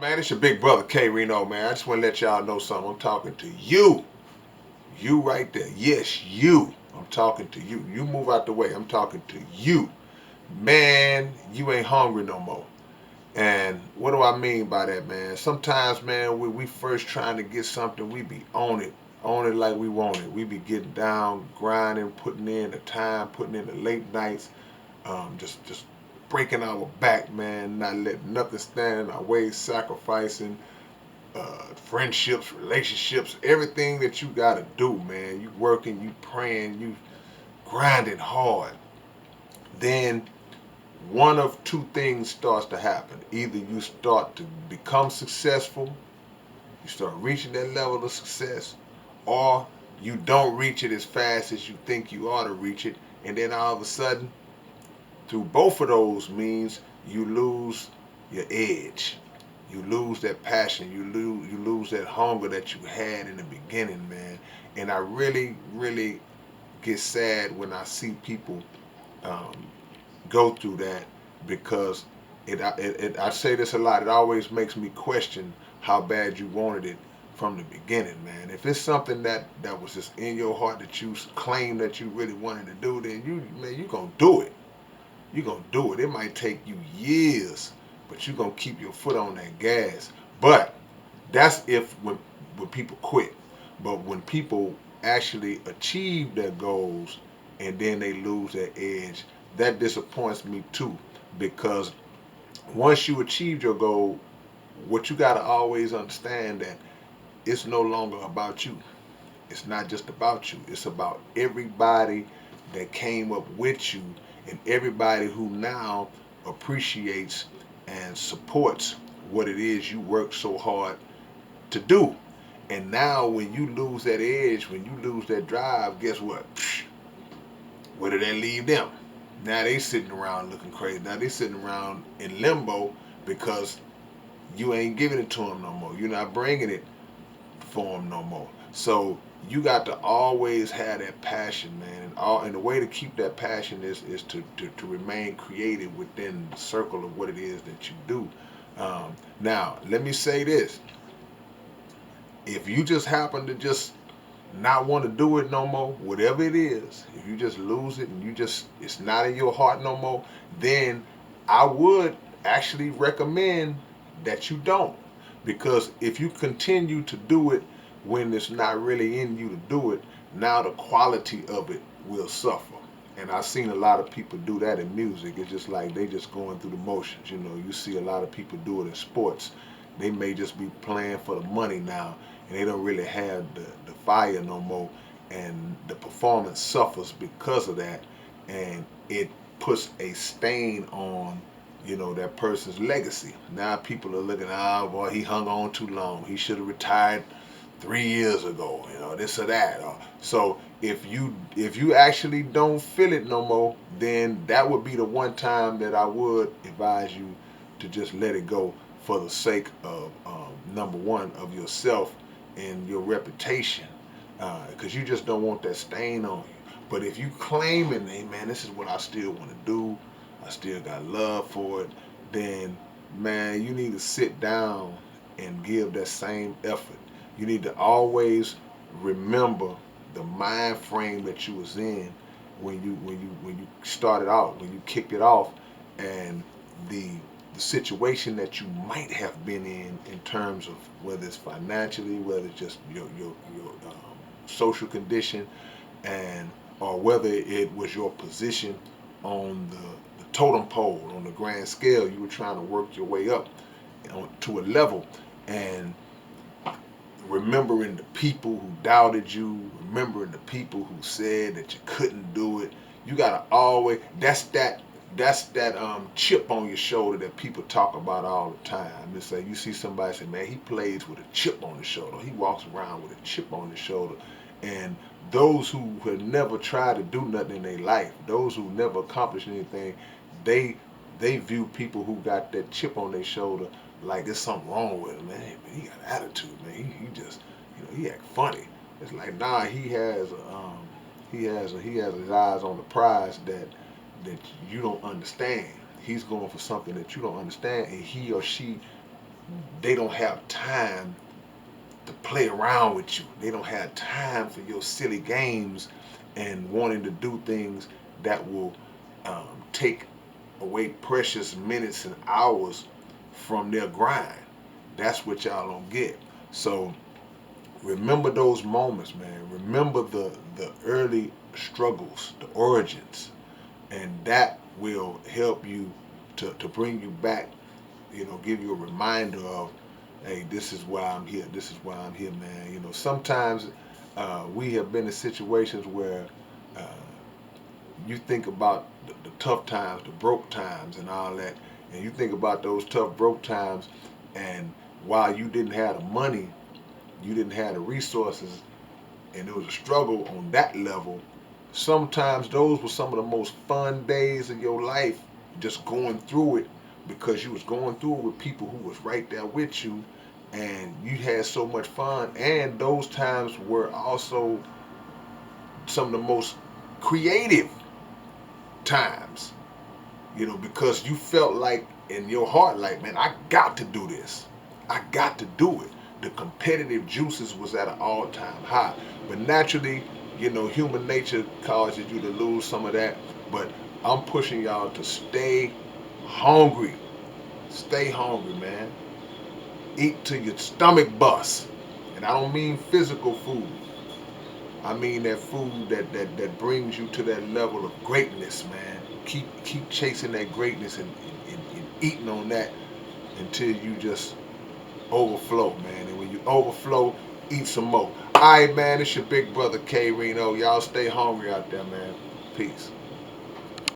Man? It's your big brother K-Rino, man. I just want to let y'all know something. I'm talking to you. You right there. Yes, you. I'm talking to you. You move out the way. I'm talking to you. Man, you ain't hungry no more. And what do I mean by that, man? Sometimes, man, when we first trying to get something, we be on it like we want it. We be getting down, grinding, putting in the time, putting in the late nights, just breaking our back, man, not letting nothing stand in our way, sacrificing friendships, relationships, everything that you gotta do, man. You working, you praying, you grinding hard. Then one of two things starts to happen. Either you start to become successful, you start reaching that level of success, or you don't reach it as fast as you think you ought to reach it, and then all of a sudden, through both of those means, you lose your edge. You lose that passion. You lose that hunger that you had in the beginning, man. And I really get sad when I see people um, go through that because I say this a lot. It always makes me question how bad you wanted it from the beginning, man. If it's something that was just in your heart that you claim that you really wanted to do, then you gonna do it. You gonna do it. It might take you years, but you gonna keep your foot on that gas. But that's if when people quit. But when people actually achieve their goals and then they lose their edge, that disappoints me too. Because once you achieve your goal, what you gotta always understand that it's no longer about you. It's not just about you. It's about everybody that came up with you and everybody who now appreciates and supports what it is you work so hard to do. And now when you lose that edge, when you lose that drive, guess what? Where did that leave them? Now they sitting around looking crazy. Now they sitting around in limbo because you ain't giving it to them no more. You're not bringing it for them no more. So you got to always have that passion, man. And the way to keep that passion is to remain creative within the circle of what it is that you do. Now, let me say this: if you just happen to just not want to do it no more, whatever it is, if you just lose it and it's not in your heart no more, then I would actually recommend that you don't. Because if you continue to do it when it's not really in you to do it, now the quality of it will suffer. And I've seen a lot of people do that in music. It's just like they just going through the motions. You know, you see a lot of people do it in sports. They may just be playing for the money now, and they don't really have the fire no more. And the performance suffers because of that, and it puts a stain on that person's legacy. Now people are looking, boy, he hung on too long. He should have retired 3 years ago. This or that. So if you actually don't feel it no more, then that would be the one time that I would advise you to just let it go for the sake of number one of yourself and your reputation, because you just don't want that stain on you. But if you claim it, hey man, this is what I still want to do, I still got love for it, then man, you need to sit down and give that same effort. You need to always remember the mind frame that you was in when you started out, when you kicked it off, and the the situation that you might have been in terms of whether it's financially, whether it's just your social condition, and or whether it was your position on the totem pole on the grand scale. You were trying to work your way up to a level, and remembering the people who doubted you, remembering the people who said that you couldn't do it. You gotta always that's that chip on your shoulder that people talk about all the time. It's like you see somebody say, man, he plays with a chip on his shoulder. He walks around with a chip on his shoulder. And those who have never tried to do nothing in their life, those who never accomplished anything, they they view people who got that chip on their shoulder like there's something wrong with him. Man, he got attitude, man. He just, he act funny. It's like, nah, he has his eyes on the prize that you don't understand. He's going for something that you don't understand, and he or she they don't have time to play around with you. They don't have time for your silly games and wanting to do things that will take away precious minutes and hours from their grind. That's what y'all don't get. So remember those moments, man. Remember the early struggles, the origins, and that will help you to bring you back, give you a reminder of, hey, this is why I'm here. This is why I'm here, man. Sometimes we have been in situations where uh, you think about the tough times, the broke times, and all that, and you think about those tough, broke times, and while you didn't have the money, you didn't have the resources, and it was a struggle on that level. Sometimes those were some of the most fun days of your life, just going through it, because you was going through it with people who was right there with you, and you had so much fun. And those times were also some of the most creative times, because you felt like in your heart, like, man, I got to do this. I got to do it. The competitive juices was at an all-time high. But naturally, human nature causes you to lose some of that. But I'm pushing y'all to stay hungry. Stay hungry, man. Eat till your stomach busts. And I don't mean physical food. I mean that food that brings you to that level of greatness, man. Keep chasing that greatness and eating on that until you just overflow, man. And when you overflow, eat some more. All right, man. It's your big brother K-Rino. Y'all stay hungry out there, man. Peace.